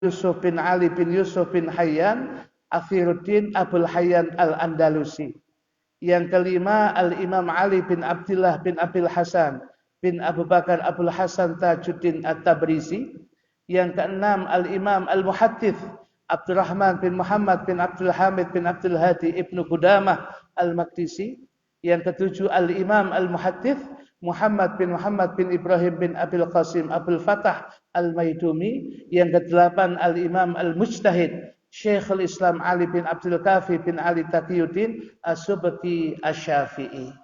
Yusuf bin Ali bin Yusuf bin Hayyan Athiruddin Abul Hayyan Al-Andalusi. Yang kelima Al-Imam Ali bin Abdullah bin Abil Hasan bin Abu Bakar Abul Hasan Tajuddin At-Tabrisi. Yang keenam Al-Imam Al-Muhaddits Abdurrahman bin Muhammad bin Abdul Hamid bin Abdul Hadi Ibnu Qudamah Al-Maqdisi. Yang ketujuh Al-Imam Al-Muhaddits Muhammad bin Ibrahim bin Abil Qasim Abul Fatah Al-Maidumi. Yang kedelapan Al-Imam Al-Mujtahid Syekhul Islam Ali bin Abdul Kafi bin Ali Taqiyuddin As-Subki Asy-Syafi'i.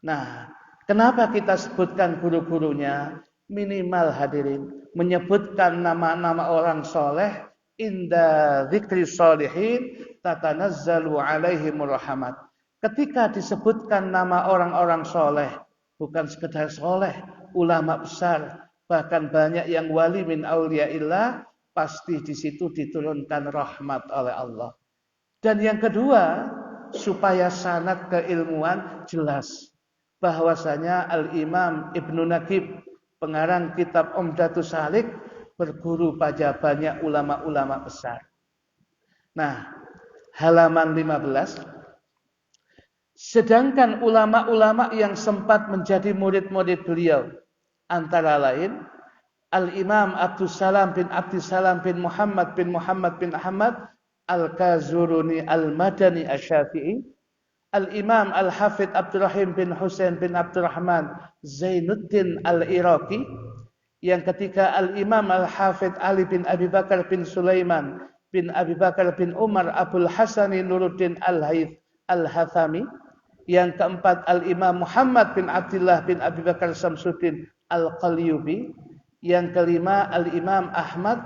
Nah, kenapa kita sebutkan guru-gurunya? Minimal hadirin, menyebutkan nama-nama orang soleh, inda dzikri sholihin tatanazzalu alaihimur rahmat. Ketika disebutkan nama orang-orang soleh, bukan sekedar soleh, ulama besar, bahkan banyak yang wali min auliyaillah, pasti di situ diturunkan rahmat oleh Allah. Dan yang kedua, supaya sanad keilmuan jelas bahwasanya Al-Imam Ibnu Naqib, pengarang kitab Umdatus Salik, berguru pada banyak ulama-ulama besar. Nah, halaman 15. Sedangkan ulama-ulama yang sempat menjadi murid-murid beliau antara lain Al-Imam Abdus Salam bin Muhammad bin Ahmad Al-Kazuruni Al-Madani Asy-Syafi'i, Al-Imam Al-Hafidz Abdurrahim bin Husain bin Abdurrahman Zainuddin Al-Iraqi. Yang ketiga Al-Imam Al-Hafidz Ali bin Abi Bakar bin Sulaiman bin Abi Bakar bin Umar Abul Hasani Nuruddin Al-Hayth Al-Hathami. Yang keempat Al-Imam Muhammad bin Abdullah bin Abi Bakar Samsuddin Al-Qalyubi. Yang kelima Al-Imam Ahmad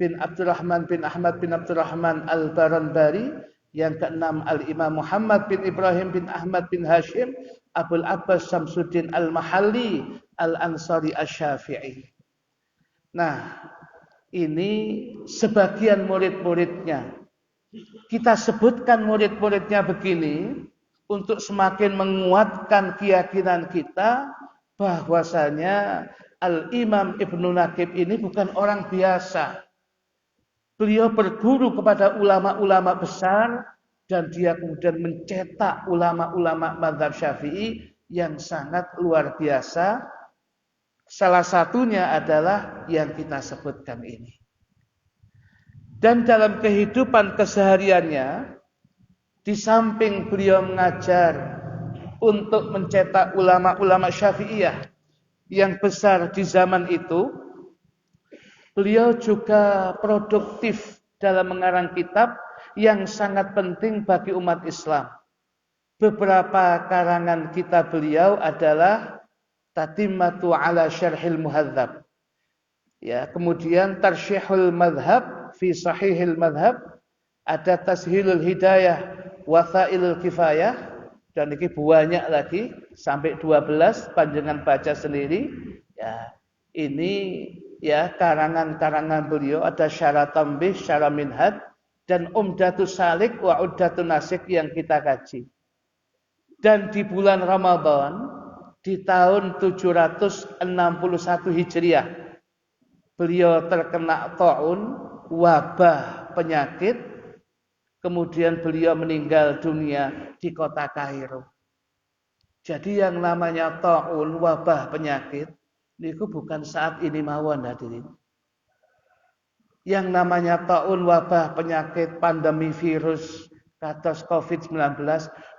bin Abdurrahman bin Ahmad bin Abdurrahman Al-Baranbari. Yang keenam Al-Imam Muhammad bin Ibrahim bin Ahmad bin Hashim Abul Abbas Samsuddin Al-Mahalli Al-Ansari Asy-Syafi'i. Nah, ini sebagian murid-muridnya. Kita sebutkan murid-muridnya begini untuk semakin menguatkan keyakinan kita bahwasanya Al-Imam Ibnu Naqib ini bukan orang biasa. Beliau berguru kepada ulama-ulama besar dan dia kemudian mencetak ulama-ulama mazhab Syafi'i yang sangat luar biasa. Salah satunya adalah yang kita sebutkan ini. Dan dalam kehidupan kesehariannya, di samping beliau mengajar untuk mencetak ulama-ulama Syafi'iyah yang besar di zaman itu, beliau juga produktif dalam mengarang kitab yang sangat penting bagi umat Islam. Beberapa karangan kitab beliau adalah Tatimmatu ala Syarhil Muhadzab. Ya, kemudian Tarsyihul Madhab fi Sahihil Madhab, ada Tashilul Hidayah Wathailul Kifayah, dan ini banyak lagi sampai 12, panjenengan baca sendiri. Ya, ini ya karangan-karangan beliau, ada Syarah Tambih, Syarah Minhaj, dan Umdatus Salik wa Uddatun Nasik yang kita kaji. Dan di bulan Ramadan di tahun 761 Hijriah beliau terkena taun, wabah penyakit, kemudian beliau meninggal dunia di kota Kairo. Jadi yang namanya taun, wabah penyakit, itu bukan saat ini mawon hadirin. Yang namanya taun, wabah penyakit, pandemi virus, kados COVID-19,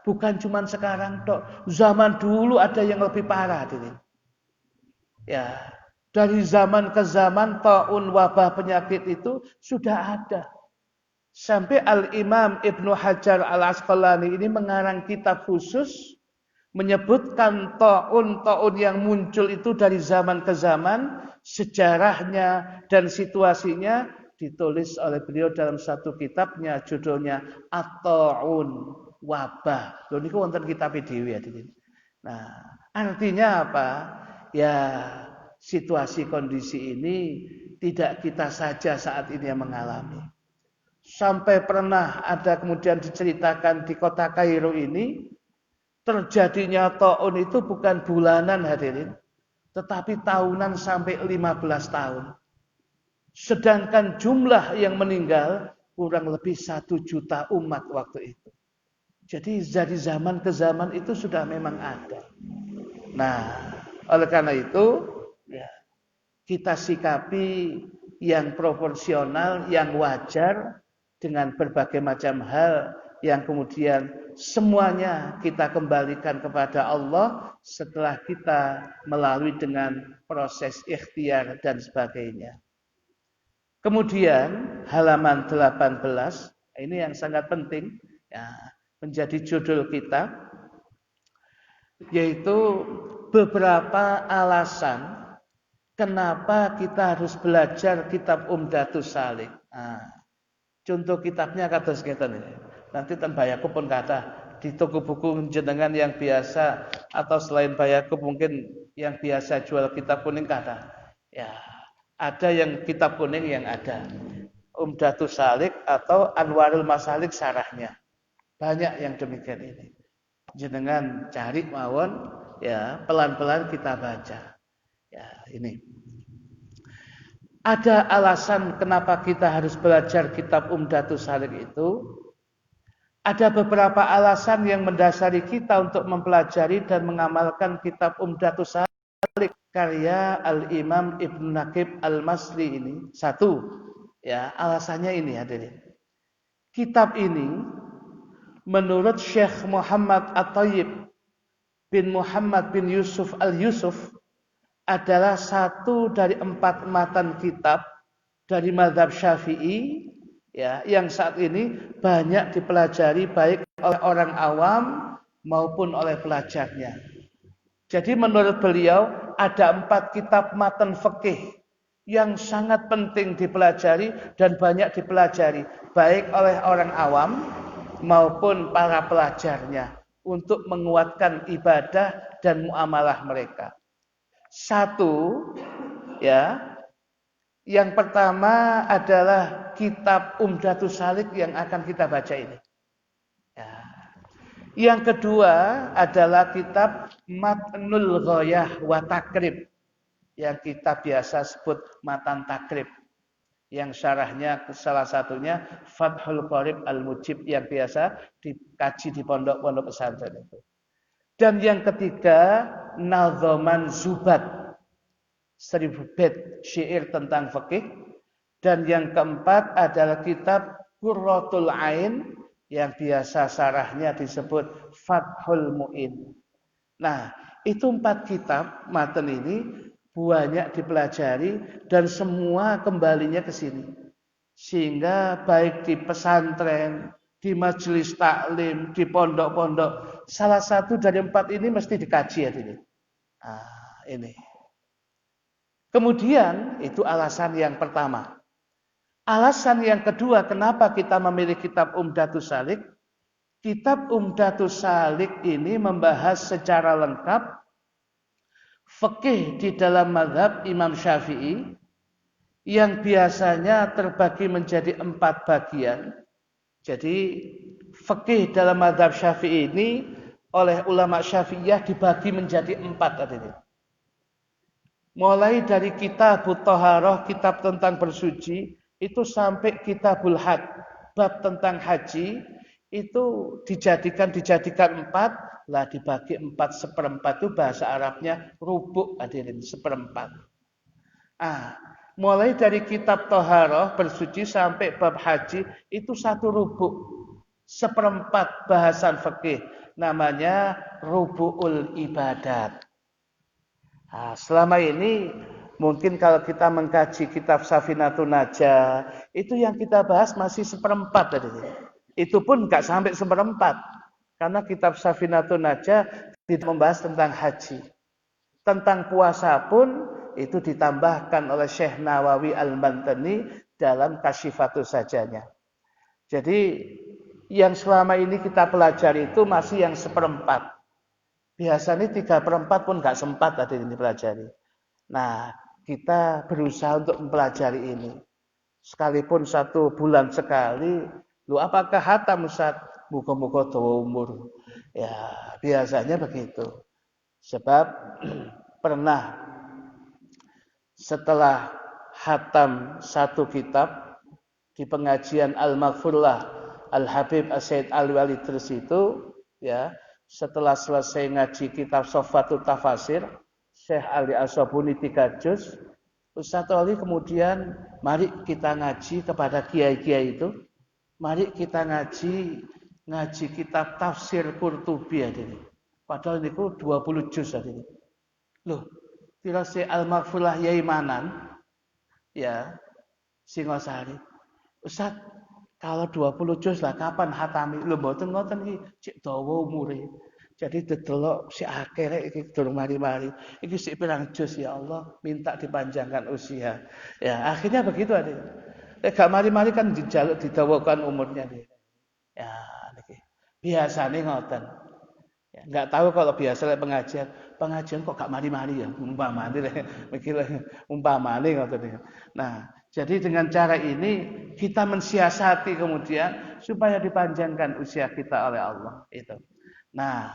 bukan cuma sekarang tok. Zaman dulu ada yang lebih parah hadirin. Ya, dari zaman ke zaman taun, wabah penyakit itu sudah ada. Sampai Al-Imam Ibnu Hajar Al-Asqalani ini mengarang kitab khusus menyebutkan taun-taun yang muncul itu dari zaman ke zaman, sejarahnya dan situasinya ditulis oleh beliau dalam satu kitabnya, judulnya At-Ta'un, wabah. Lho niku wonten kitab dhewe ya. Nah, artinya apa? Ya, situasi kondisi ini tidak kita saja saat ini yang mengalami. Sampai pernah ada kemudian diceritakan di kota Kairo ini, terjadinya taun itu bukan bulanan hadirin, tetapi tahunan sampai 15 tahun. Sedangkan jumlah yang meninggal kurang lebih 1 juta umat waktu itu. Jadi dari zaman ke zaman itu sudah memang ada. Nah, oleh karena itu ya, kita sikapi yang proporsional, yang wajar dengan berbagai macam hal yang kemudian semuanya kita kembalikan kepada Allah setelah kita melalui dengan proses ikhtiar dan sebagainya. Kemudian halaman 18, ini yang sangat penting ya, menjadi judul kita, yaitu beberapa alasan kenapa kita harus belajar kitab Umdatus Salik. Nah, contoh kitabnya kados ngeten iki. Nanti ten Bayaku pun kata di toko buku jenengan yang biasa atau selain Bayaku mungkin yang biasa jual kitab kuning kata. Ya, ada yang kitab kuning yang ada Umdatus Salik atau Anwarul Masalik syarahnya. Banyak yang demikian ini. Jenengan cari mawon ya, pelan-pelan kita baca. Ya, ini. Ada alasan kenapa kita harus belajar kitab Umdatus Salik itu. Ada beberapa alasan yang mendasari kita untuk mempelajari dan mengamalkan kitab Umdatus Salik karya Al-Imam Ibnu Naqib Al-Masri ini. Satu, ya, alasannya ini hadirin. Kitab ini menurut Syekh Muhammad At-Thayyib bin Muhammad bin Yusuf Al-Yusuf adalah satu dari 4 matan kitab dari mazhab Syafi'i ya, yang saat ini banyak dipelajari baik oleh orang awam maupun oleh pelajarnya. Jadi menurut beliau ada 4 kitab matan fikih yang sangat penting dipelajari dan banyak dipelajari baik oleh orang awam maupun para pelajarnya untuk menguatkan ibadah dan muamalah mereka. Satu, ya, yang pertama adalah kitab Umdatus Salik yang akan kita baca ini. Ya. Yang kedua adalah kitab Matnul Ghayah wa Takrib, yang kita biasa sebut Matan Takrib, yang syarahnya salah satunya Fathul Qorib Al-Mujib yang biasa dikaji di pondok-pondok pesantren itu. Dan yang ketiga, Nadhaman Zubat, 1000 bait syair tentang fikih. Dan yang keempat adalah kitab Qurratul Ain yang biasa syarahnya disebut Fathul Mu'in. Nah, itu 4 kitab matan ini banyak dipelajari dan semua kembalinya ke sini. Sehingga baik di pesantren, di majelis taklim, di pondok-pondok, salah satu dari 4 ini mesti dikaji ya ini. Nah, ini. Kemudian itu alasan yang pertama. Alasan yang kedua kenapa kita memilih kitab Umdatus Salik? Kitab Umdatus Salik ini membahas secara lengkap fikih di dalam mazhab Imam Syafi'i yang biasanya terbagi menjadi 4 bagian. Jadi fikih dalam mazhab Syafi'i ini oleh ulama Syafi'iyah dibagi menjadi 4 tadi. Mulai dari kitabut Thaharah, kitab tentang bersuci, itu sampai kitabul Hajj, bab tentang haji, itu dijadikan 4, lah dibagi 4/4 itu bahasa Arabnya rubuk hadirin, 1/4. Mulai dari kitab Thaharah bersuci sampai bab haji itu 1 rubuk, 1/4 bahasan fikih, namanya rubu'ul ibadat. Selama ini mungkin kalau kita mengkaji kitab Safinatun Najah, itu yang kita bahas masih 1/4 tadi. Itu pun enggak sampai 1/4. Karena kitab Safinatun Najah tidak membahas tentang haji. Tentang puasa pun itu ditambahkan oleh Syekh Nawawi Al-Mantani dalam Kasyifatus Sajanya. Jadi yang selama ini kita pelajari itu masih yang 1/4. Biasanya 3/4 pun nggak sempat tadi dipelajari. Nah, kita berusaha untuk mempelajari ini. Sekalipun 1 bulan sekali, lu apakah hatam Ustaz? Muga-muga dawa umur. Ya, biasanya begitu. Sebab pernah setelah hatam satu kitab di pengajian Al-Maghfurlah Al-Habib As-Said Al-Walidrus itu, ya, setelah selesai ngaji kitab Sofatul Tafasir Syekh Ali As-Sabuni 3 juz, Ustaz Ali kemudian mari kita ngaji kepada kiai-kiai itu, mari kita ngaji kitab tafsir Qurtubi ini. Padahal niku 20 juz ini. Loh, Tirasi Al-Maghfurlah Yai Manan, ya, Singosari. Ustaz, kalau 20 juz lah kapan hatami? Lho mboten ngoten iki, cek dawa umure. Jadi dedelok si akhirnya iki durung mari-mari. Iki sik pirang juz ya Allah, minta dipanjangkan usia. Ya, akhirnya begitu adik. Gak mari-mari kan dijaluk didawakan umurnya dia. Ya, niki. Biasane ngoten. Ya, enggak tahu kalau biasa pengajian kok gak mari-mari ya, umpamane mikir umpamane ngoten. Nah, jadi dengan cara ini kita mensiasati kemudian supaya dipanjangkan usia kita oleh Allah itu. Nah,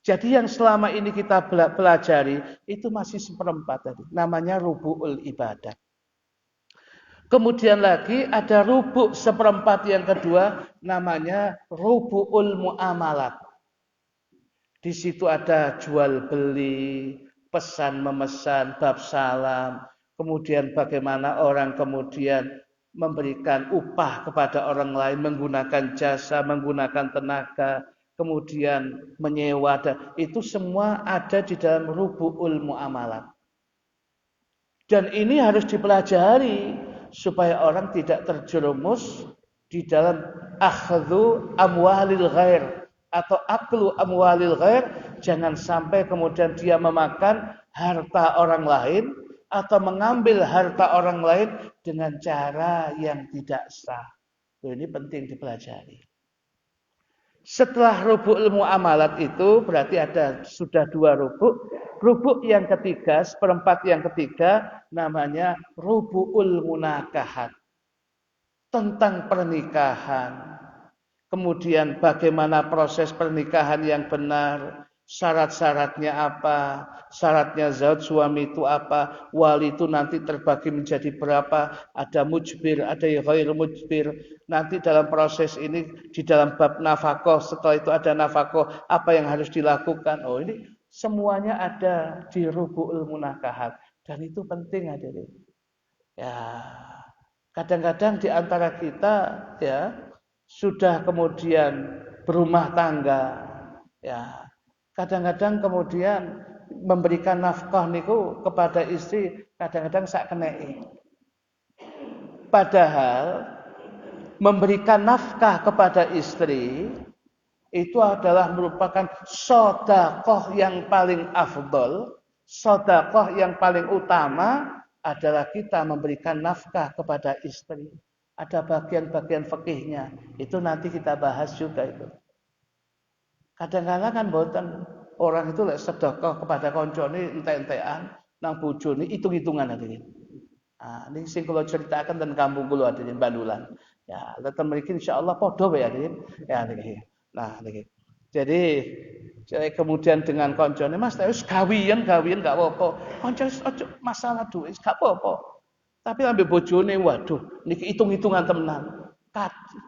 jadi yang selama ini kita pelajari itu masih seperempat tadi, namanya rubu'ul ibadah. Kemudian lagi ada rubuk seperempat yang kedua, namanya rubu'ul muamalat. Di situ ada jual beli, pesan memesan, bab salam, kemudian bagaimana orang kemudian memberikan upah kepada orang lain menggunakan jasa, menggunakan tenaga, kemudian menyewa, itu semua ada di dalam rubu'ul muamalat. Dan ini harus dipelajari supaya orang tidak terjerumus di dalam akhdhu amwalil ghair atau aklu amwalil ghair, jangan sampai kemudian dia memakan harta orang lain atau mengambil harta orang lain dengan cara yang tidak sah. Ini penting dipelajari. Setelah rubu'ul muamalat itu berarti sudah 2 rubuk. Rubuk yang ketiga, seperempat yang ketiga namanya rubu'ul munakahat. Tentang pernikahan. Kemudian bagaimana proses pernikahan yang benar, syarat-syaratnya apa, syaratnya zauj suami itu apa, wali itu nanti terbagi menjadi berapa, ada mujbir, ada ghair mujbir. Nanti dalam proses ini di dalam bab nafkah, setelah itu ada nafkah, apa yang harus dilakukan. Oh, ini semuanya ada di rubu'ul munakahat dan itu penting hadirin. Ya, kadang-kadang di antara kita ya sudah kemudian berumah tangga, ya kadang-kadang kemudian memberikan nafkah niku kepada istri kadang-kadang sak keneke. Padahal memberikan nafkah kepada istri itu adalah merupakan sedekah yang paling afdol, sedekah yang paling utama adalah kita memberikan nafkah kepada istri. Ada bagian-bagian fikihnya. Itu nanti kita bahas juga itu. Kadang-kadang kan boten orang itu lek sedekah kepada koncone entek-entekan nang bojone hitung-hitungan hadirin. Ah, ini sing kula ceritaken ten kampung kula hadirin Bandulan. Ya, leten mriki insyaallah padha wae hadirin. Ya niki. Nah, niki. Jadi kemudian dengan koncone Mas wis gawian gak apa-apa. Konco masalah duit gak apa-apa. Tapi ambil bojone, waduh, niki hitung-hitungan temenan.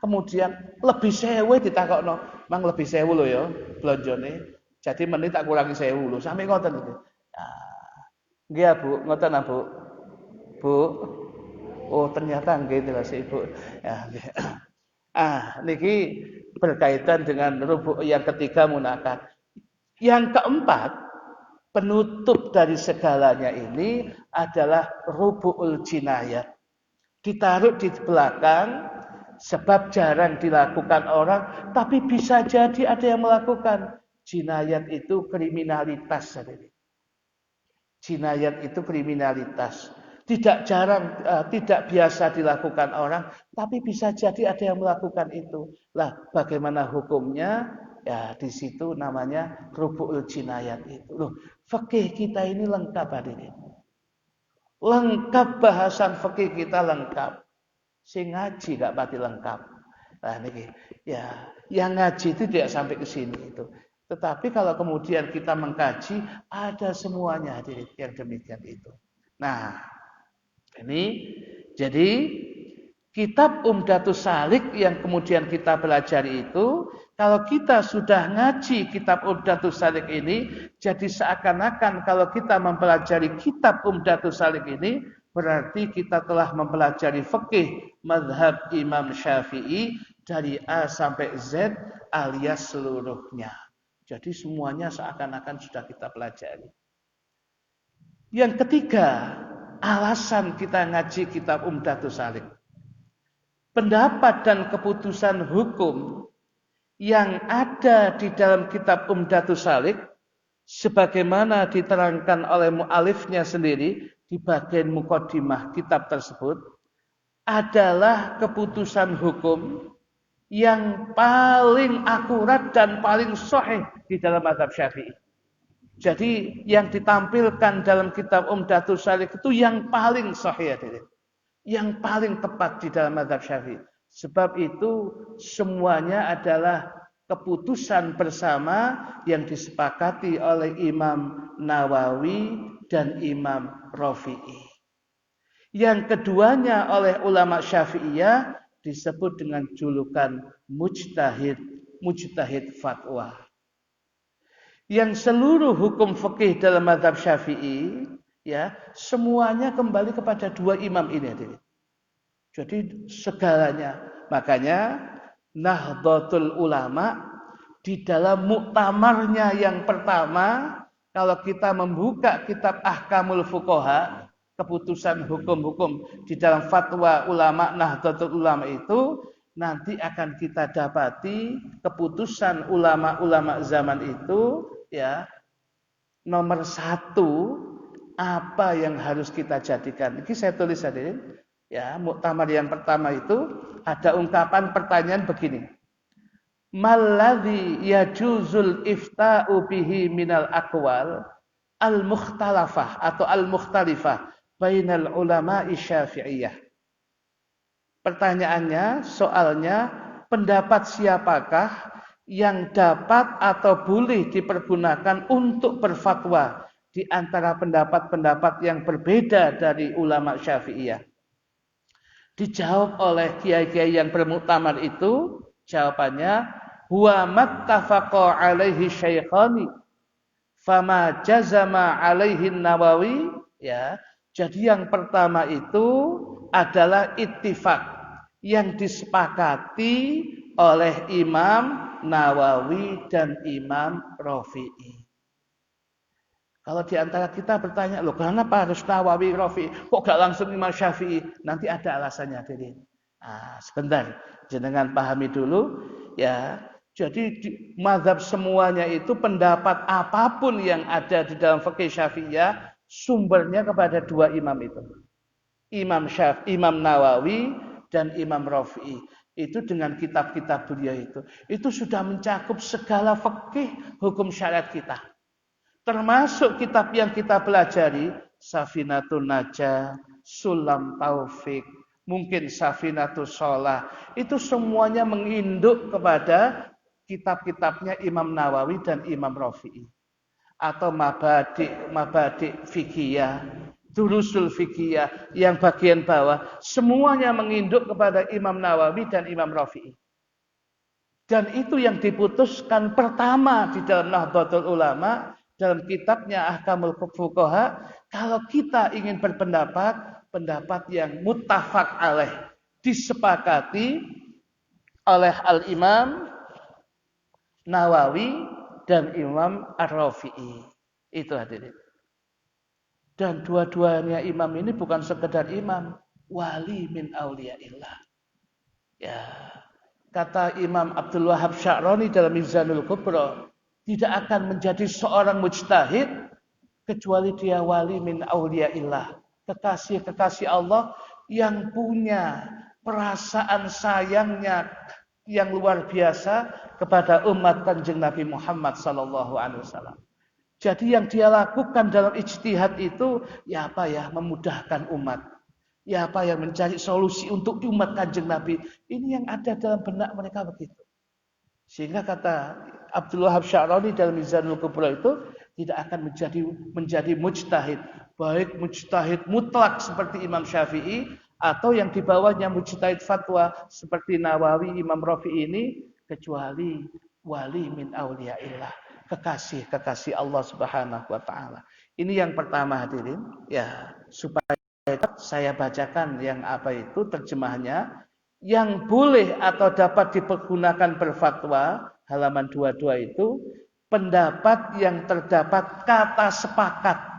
Kemudian lebih 1000 ditakokno, mang lebih 1000 lho ya blonjone. Jadi menit tak kurangi 1000 lho, sampe ngoten iki. Nggih ya, Bu, ngoten Bu. Bu. Oh, ternyata nggih jelas Ibu. Ya, nggih. Niki berkaitan dengan rubuk yang ketiga munakat. Yang keempat, penutup dari segalanya ini adalah rubu'ul jinayat. Ditaruh di belakang sebab jarang dilakukan orang, tapi bisa jadi ada yang melakukan. Jinayat itu kriminalitas. Jinayat itu kriminalitas. Tidak biasa dilakukan orang, tapi bisa jadi ada yang melakukan itu. Lah, bagaimana hukumnya? Ya, di situ namanya rubu'ul jinayat itu. Loh, fikih kita ini lengkap hadirin. Lengkap, bahasan fikih kita lengkap. Sing ngaji gak pati lengkap. Nah, niki ya, yang ngaji itu tidak sampai ke sini itu. Tetapi kalau kemudian kita mengkaji, ada semuanya hadirin yang demikian itu. Nah, Ini jadi kitab Umdatus Salik yang kemudian kita pelajari itu, kalau kita sudah ngaji kitab Umdatus Salik ini, jadi seakan-akan kalau kita mempelajari kitab Umdatus Salik ini, berarti kita telah mempelajari fikih mazhab Imam Syafi'i dari A sampai Z alias seluruhnya. Jadi semuanya seakan-akan sudah kita pelajari. Yang ketiga, alasan kita ngaji kitab Umdatus Salik. Pendapat dan keputusan hukum yang ada di dalam kitab Umdatus Salik sebagaimana diterangkan oleh mu'alifnya sendiri di bagian muqaddimah kitab tersebut adalah keputusan hukum yang paling akurat dan paling sahih di dalam mazhab Syafi'i. Jadi yang ditampilkan dalam kitab Umdatus Salik itu yang paling sahih, yang paling tepat di dalam mazhab Syafi'i. Sebab itu semuanya adalah keputusan bersama yang disepakati oleh Imam Nawawi dan Imam Rafi'i. Yang keduanya oleh ulama Syafi'iyah disebut dengan julukan mujtahid fatwa. Yang seluruh hukum fikih dalam mazhab Syafi'i ya, semuanya kembali kepada dua imam ini. Jadi segalanya. Makanya Nahdlatul Ulama di dalam muktamarnya yang pertama, kalau kita membuka kitab Ahkamul Fuqaha, keputusan hukum-hukum di dalam fatwa ulama Nahdlatul Ulama itu, nanti akan kita dapati keputusan ulama-ulama zaman itu ya, nomor 1 apa yang harus kita jadikan. Ini saya tulis hadirin. Ya, muktamar yang pertama itu ada ungkapan pertanyaan begini. Malladzi yajuzul ifta'u bihi minal aqwal al-mukhtalafah atau al-mukhtalifah bainal ulama'i syafi'iyah. Pertanyaannya, soalnya, pendapat siapakah yang dapat atau boleh dipergunakan untuk berfatwa di antara pendapat-pendapat yang berbeda dari ulama Syafi'iyah? Dijawab oleh kiai-kiai yang bermuktamar itu, jawabannya huwa mattafaqa alaihi syaikhani fama jazama alaihi Nawawi, ya. Jadi yang pertama itu adalah ittifaq yang disepakati oleh Imam Nawawi dan Imam Rafi'i. Kalau di antara kita bertanya, loh kenapa harus Nawawi, Rafi'i? Kok gak langsung Imam Syafi'i? Nanti ada alasannya. Sebentar, jenengan pahami dulu. Ya, jadi mazhab semuanya itu pendapat apapun yang ada di dalam fikih Syafi'iyah, sumbernya kepada dua imam itu. Imam Nawawi dan Imam Rafi'i. Itu dengan kitab-kitab beliau itu. Itu sudah mencakup segala fikih hukum syariat kita. Termasuk kitab yang kita pelajari, Safinatun Najah, Sulam Taufik, mungkin Safinatus Shalah, itu semuanya menginduk kepada kitab-kitabnya Imam Nawawi dan Imam Rafi'i. Atau Mabadi' Fiqhiyah, Durusul Fiqhiyah, yang bagian bawah, semuanya menginduk kepada Imam Nawawi dan Imam Rafi'i. Dan itu yang diputuskan pertama di dalam Nahdlatul Ulama, dalam kitabnya Ahkamul Fuqaha, kalau kita ingin berpendapat, pendapat yang muttafaq alaih, disepakati oleh Al-Imam Nawawi dan Imam Ar-Rafi'i. Itu hadirin. Dan dua-duanya imam ini bukan sekedar imam, wali min auliyaillah. Ya, kata Imam Abdul Wahab Sya'rani dalam Mizanul Kubra, tidak akan menjadi seorang mujtahid kecuali dia wali min auliyaillah, kekasih-kekasih Allah yang punya perasaan sayangnya yang luar biasa kepada umat Kanjeng Nabi Muhammad sallallahu alaihi wasallam. Jadi yang dia lakukan dalam ijtihad itu ya apa ya, memudahkan umat. Ya apa yang mencari solusi untuk umat Kanjeng Nabi. Ini yang ada dalam benak mereka begitu. Sehingga kata Abdul Wahab Sya'rani dalam Mizanul Kubra itu tidak akan menjadi mujtahid. baik mujtahid mutlak seperti Imam Syafi'i atau yang di bawahnya mujtahid fatwa seperti Nawawi, Imam Rafi'i ini, kecuali wali min auliyaillah, kekasih Allah Subhanahu wa taala. Ini yang pertama hadirin, ya, supaya saya bacakan yang apa itu terjemahnya, yang boleh atau dapat dipergunakan berfatwa halaman 22 itu pendapat yang terdapat kata sepakat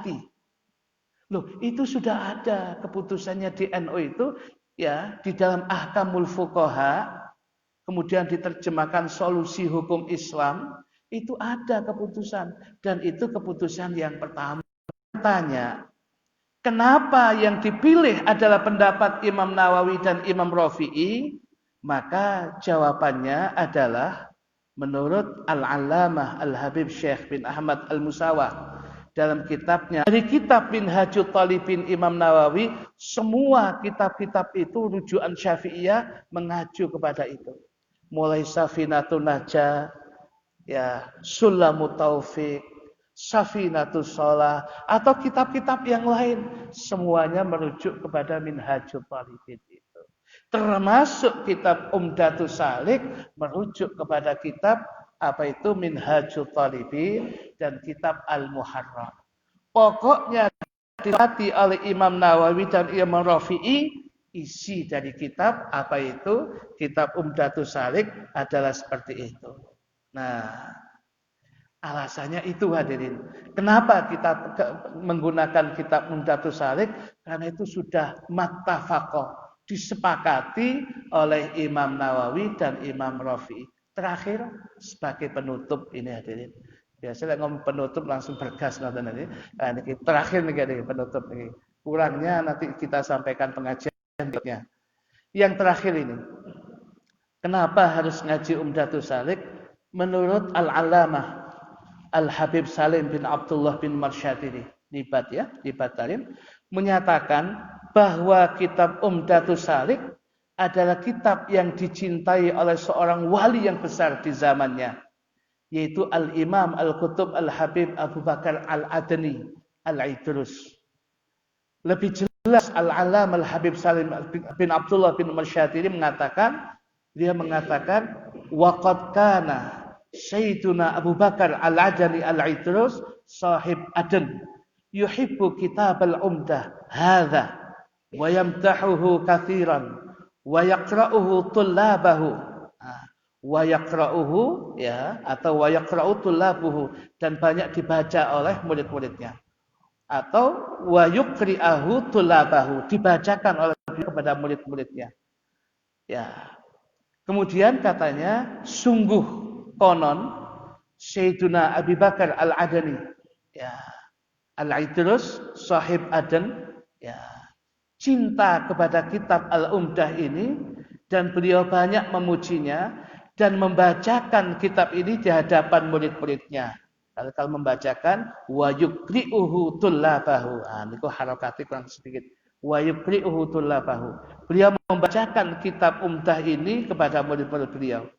hati. Loh, itu sudah ada keputusannya di NU itu, ya, di dalam Ahkamul Fuqaha, kemudian diterjemahkan solusi hukum Islam, itu ada keputusan, dan itu keputusan yang pertama. Tanya, kenapa yang dipilih adalah pendapat Imam Nawawi dan Imam Rafi'i? Maka jawabannya adalah menurut Al-Allamah Al-Habib Syekh bin Ahmad Al-Musawah dalam kitabnya, dari kitab Minhajut Talibin Imam Nawawi, semua kitab-kitab itu rujukan Syafi'iyah mengacu kepada itu. Mulai Safinatun Najah, ya, Sulamut Taufik, Safinatus Shalah, atau kitab-kitab yang lain, semuanya merujuk kepada Minhajut Talibin itu. Termasuk kitab Umdatus Salik merujuk kepada kitab apa itu Minhajul Talibin dan kitab Al-Muharrar. Pokoknya dilihat oleh Imam Nawawi dan Imam Rafi'i, isi dari kitab apa itu kitab Umdatus Salik adalah seperti itu. Nah, alasannya itu hadirin. Kenapa kita menggunakan kitab Umdatus Salik? Karena itu sudah mattafaqah, disepakati oleh Imam Nawawi dan Imam Rafi'i. Terakhir sebagai penutup ini hadirin. Biasanya ngomong penutup langsung bergas nanti. Nah, ini terakhir nih penutup ini. Kurangnya nanti kita sampaikan pengajian berikutnya. Yang terakhir ini. Kenapa harus ngaji Umdatus Salik? Menurut Al-Allamah Al-Habib Salim bin Abdullah bin Marsyadiri, Nibat ya, Nibat Talim, menyatakan bahwa kitab Umdatus Salik adalah kitab yang dicintai oleh seorang wali yang besar di zamannya, yaitu Al-Imam Al-Qutub Al-Habib Abu Bakar Al-Adni Al-Idrus. Lebih jelas Al-Alam Al-Habib Salim bin Abdullah bin Marsyadiri mengatakan, dia mengatakan waqad kana Sayyiduna Abu Bakar Al-Adni Al-Idrus sahib Aden yuhibbu kitab al-Umdah hadza wa yamtahuhu katsiran wa yaqra'uhu tullabahu, wa yaqra'uhu, ya, atau wa yaqra'u tullabuhu, dan banyak dibaca oleh murid-muridnya, atau wa yuqri'ahu tullabahu, dibacakan oleh kepada murid-muridnya, ya. Kemudian katanya sungguh konon Sayyiduna Abu Bakar Al-Adni, ya, Al-Idrus sahib Aden, ya, cinta kepada kitab Al-Umdah ini, dan beliau banyak memujinya dan membacakan kitab ini di hadapan murid-muridnya. Kalau membacakan wa yuqri'uhu tullabahu, niku harakati kurang sedikit. Wa yuqri'uhu tullabahu. Beliau membacakan kitab Umdah ini kepada murid-murid beliau.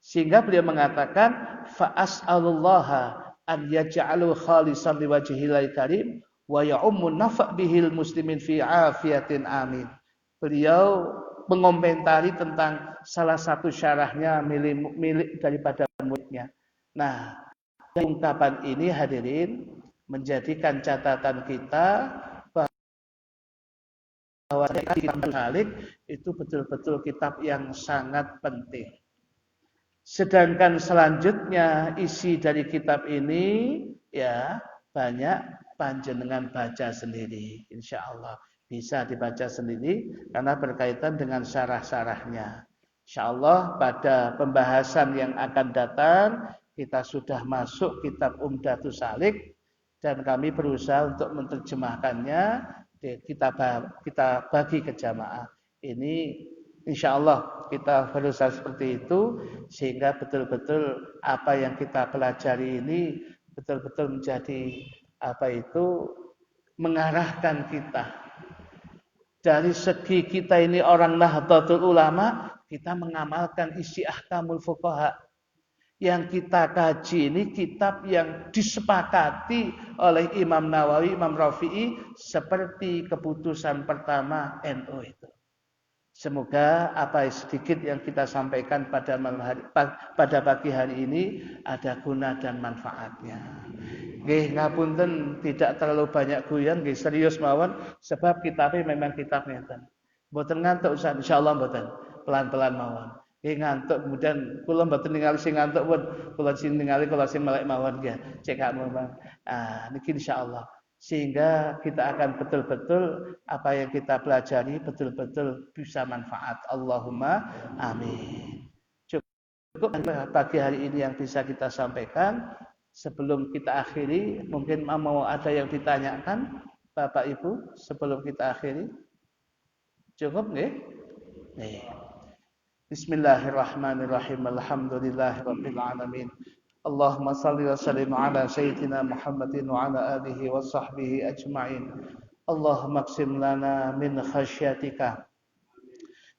Sehingga beliau mengatakan fa as'alullaha an yaj'alu khalisan liwajhihil karim wa ya'ummun nafa' bihil muslimin fi afiyatin amin. Beliau mengomentari tentang salah satu syarahnya milik daripada muridnya. Nah, ungkapan ini hadirin menjadikan catatan kita bahwa kitab Salik itu betul-betul kitab yang sangat penting. Sedangkan selanjutnya isi dari kitab ini ya banyak panjenengan baca sendiri. Insyaallah bisa dibaca sendiri karena berkaitan dengan syarah-syarahnya. Insyaallah pada pembahasan yang akan datang kita sudah masuk kitab Umdatus Salik dan kami berusaha untuk menerjemahkannya. Kita bagi ke jamaah. Ini insya Allah kita berusaha seperti itu sehingga betul-betul apa yang kita pelajari ini betul-betul menjadi mengarahkan kita. Dari segi kita ini orang Nahdlatul Ulama, kita mengamalkan isi ahkamul fuqaha. Yang kita kaji ini kitab yang disepakati oleh Imam Nawawi, Imam Rafi'i seperti keputusan pertama NU itu. Semoga apa sedikit yang kita sampaikan pada pagi hari ini ada guna dan manfaatnya. Nggih ngapunten tidak terlalu banyak guyon, nggih serius mawon sebab kitabnya memang kitab ngeten. Mboten ngantuk insyaallah mboten. Pelan-pelan mawon. Nggih ngantuk kemudian kula mboten ningali sing ngantuk pun kula sing ningali kula sing melek mawon nggih. Cek gak mawon. Niki insyaallah sehingga kita akan betul-betul apa yang kita pelajari betul-betul bisa manfaat. Allahumma amin. Cukup pagi hari ini yang bisa kita sampaikan. Sebelum kita akhiri, mungkin mau ada yang ditanyakan Bapak Ibu sebelum kita akhiri. Cukup nggih? Nih. Bismillahirrahmanirrahim. Alhamdulillahirabbil alamin. Allahumma salli wa sallim ala sayyidina Muhammadin wa ala alihi wa sahbihi ajma'in. Allahumma qsim lana min khasyatika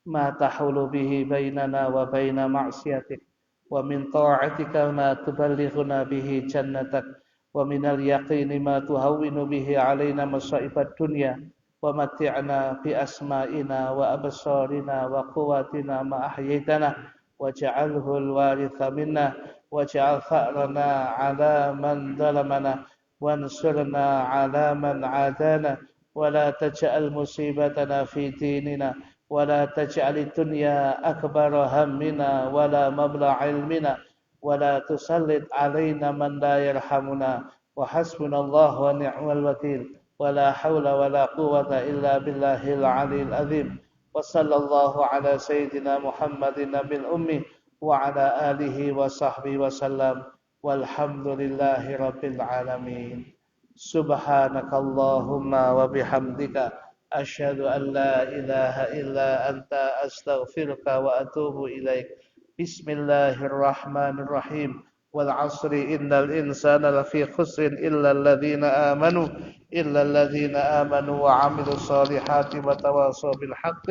ma tahulu bihi bainana wa baina ma'siyatik wa min ta'atika ma tuballighuna bihi jannatak wa minal yaqini ma tuhawwinu bihi alaina masa'ibad dunya wa mati'na bi asma'ina wa absarina wa quwwatina ma ahyaytana waj'alhu al-waritha minna waj'al tha'rana 'ala man zalamana wansurna 'ala man 'adana wa la taj'al musibatana fi dinina ولا تجعل الدنيا أكبر همنا ولا مبلغ علمنا ولا تسلط علينا من لا يرحمنا وحسبنا الله ونعم الوكيل ولا حول ولا قوة إلا بالله العلي العظيم وصلى الله على سيدنا محمد النبي الأمي وعلى آله وصحبه وسلم والحمد لله رب العالمين سبحانك اللهم وبحمدك أشهد أن لا إله إلا أنت أستغفرك وأتوب إليك بسم الله الرحمن الرحيم والعصر إن الإنسان لفي خسر إلا الذين آمنوا وعملوا الصالحات وتواصوا بالحق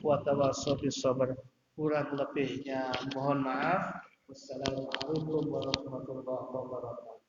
وتواصوا بالصبر. Kurang lebihnya mohon maaf. Wassalamualaikum warahmatullahi wabarakatuh.